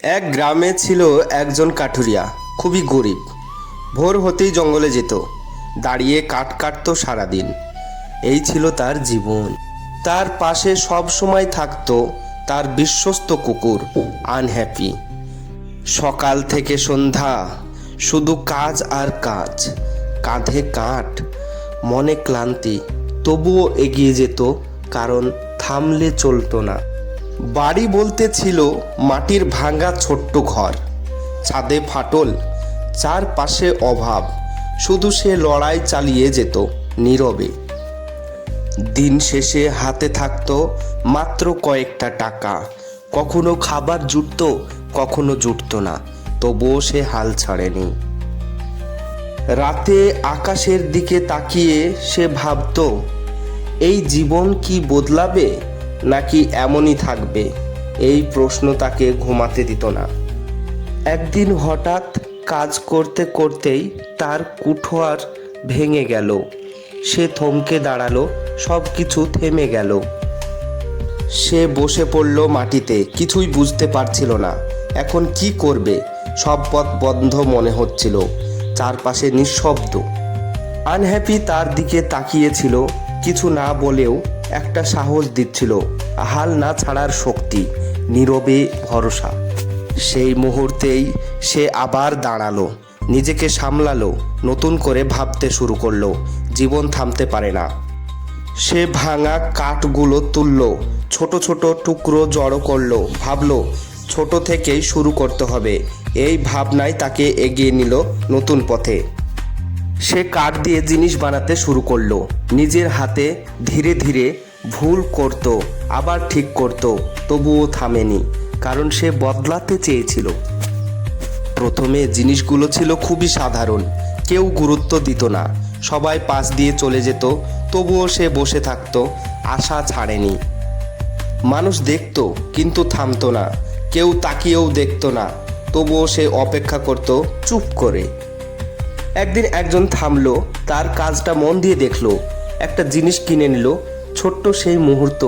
এক গ্রামে ছিল একজন কাঠুরিয়া, খুবই গরিব। ভোর হতেই জঙ্গলে যেত, দাঁড়িয়ে কাঠ কাটতো সারাদিন। এই ছিল তার জীবন। তার পাশে সব সময় থাকতো তার বিশ্বস্ত কুকুর আনহ্যাপি। সকাল থেকে সন্ধ্যা শুধু কাজ আর কাজ, কাঁধে কাঠ, মনে ক্লান্তি, তবুও এগিয়ে যেত, কারণ থামলে চলতো না। বাড়ি বলতে ছিল মাটির ভাঙা ছোট্ট ঘর, ছাদে ফাটল, চারপাশে অভাব, শুধু সে লড়াই চালিয়ে যেত নীরবে। দিন শেষে হাতে থাকতো মাত্র কয়েকটা টাকা, কখনো খাবার জুটতো, কখনো জুটতো না, তবুও সে হাল ছাড়েনি। রাতে আকাশের দিকে তাকিয়ে সে ভাবতো, এই জীবন কি বদলাবে নাকি এমনই থাকবে? এই প্রশ্ন তাকে ঘুমাতে দিত না। একদিন হঠাৎ কাজ করতে করতেই তার কুঠোয়ার ভেঙে গেল। সে থমকে দাঁড়ালো, সব কিছু থেমে গেল। সে বসে পড়ল মাটিতে, কিছুই বুঝতে পারছিল না এখন কি করবে। সব পথ বন্ধ মনে হচ্ছিল, চারপাশে নিঃশব্দ। আনহ্যাপি তার দিকে তাকিয়েছিল, কিছু না বলেও একটা সাহস দিচ্ছিল, হাল না ছাড়ার শক্তি, নীরবে ভরসা। সেই মুহূর্তেই সে আবার দাঁড়ালো, নিজেকে সামলালো, নতুন করে ভাবতে শুরু করলো, জীবন থামতে পারে না। সে ভাঙা কাঠগুলো তুললো, ছোট ছোট টুকরো জড়ো করলো, ভাবলো ছোট থেকেই শুরু করতে হবে। এই ভাবনাই তাকে এগিয়ে নিল নতুন পথে। সে কাঠ দিয়ে জিনিস বানাতে শুরু করলো, নিজের হাতে, ধীরে ধীরে ভুল করত, আবার ঠিক করত, তবুও থামেনি, কারণ সে বদলাতে চেয়েছিল। প্রথমে জিনিসগুলো ছিল খুবই সাধারণ, কেউ গুরুত্ব দিত না, সবাই পাশ দিয়ে চলে যেত, তবুও সে বসে থাকতো, আশা ছাড়েনি। মানুষ দেখত কিন্তু থামতো না, কেউ তাকিয়েও দেখতো না, তবুও সে অপেক্ষা করত চুপ করে। একদিন একজন থামলো, তার কাজটা মন দিয়ে দেখলো, একটা জিনিস কিনে নিল। ছোট্ট সেই মুহূর্ত,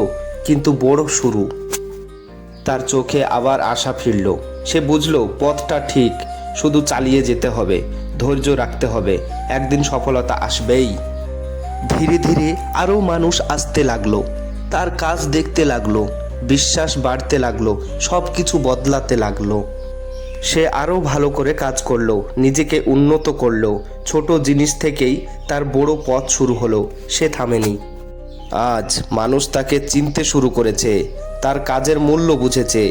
কিন্তু বড় শুরু। তার চোখে আবার আশা ফিরল। সে বুঝলো পথটা ঠিক, শুধু চালিয়ে যেতে হবে, ধৈর্য রাখতে হবে, একদিন সফলতা আসবেই। ধীরে ধীরে আরও মানুষ আসতে লাগলো, তার কাজ দেখতে লাগলো, বিশ্বাস বাড়তে লাগলো, সব কিছু বদলাতে লাগলো। সে আরও ভালো করে কাজ করলো, নিজেকে উন্নত করলো। ছোট জিনিস থেকেই তার বড় পথ শুরু হলো, সে থামেনি। আজ মানুষ তাকে চিনতে শুরু করেছে, তার কাজের মূল্য বুঝেছে।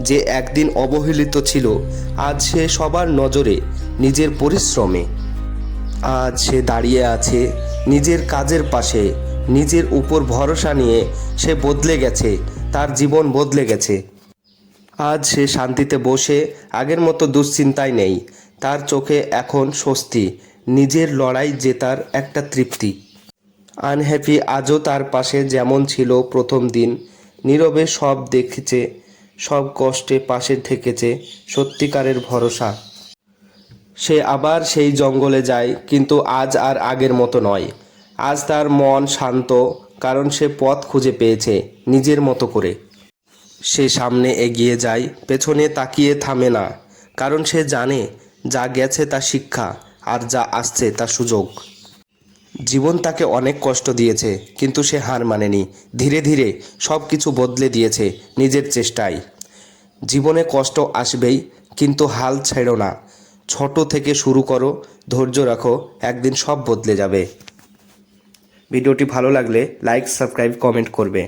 যে একদিন অবহেলিত ছিল, আজ সে সবার নজরে, নিজের পরিশ্রমে। আজ সে দাঁড়িয়ে আছে নিজের কাজের পাশে, নিজের উপর ভরসা নিয়ে। সে বদলে গেছে, তার জীবন বদলে গেছে। আজ সে শান্তিতে বসে, আগের মতো দুশ্চিন্তায় নেই। তার চোখে এখন স্বস্তি, নিজের লড়াই জেতার একটা তৃপ্তি। আনহ্যাপি আজও তার পাশে যেমন ছিল প্রথম দিন, নীরবে সব দেখেছে, সব কষ্টে পাশে থেকেছে, সত্যিকারের ভরসা। সে আবার সেই জঙ্গলে যায়, কিন্তু আজ আর আগের মতো নয়। আজ তার মন শান্ত, কারণ সে পথ খুঁজে পেয়েছে নিজের মতো করে। সে সামনে এগিয়ে যায়, পেছনে তাকিয়ে থামে না, কারণ সে জানে যা গেছে তা শিক্ষা, আর যা আসছে তা সুযোগ। জীবন তাকে অনেক কষ্ট দিয়েছে, কিন্তু সে হার মানেনি। ধীরে ধীরে সব কিছু বদলে দিয়েছে নিজের চেষ্টায়। জীবনে কষ্ট আসবেই, কিন্তু হাল ছেড়ো না। ছোট থেকে শুরু করো, ধৈর্য রাখো, একদিন সব বদলে যাবে। ভিডিওটি ভালো লাগলে লাইক, সাবস্ক্রাইব, কমেন্ট করবে।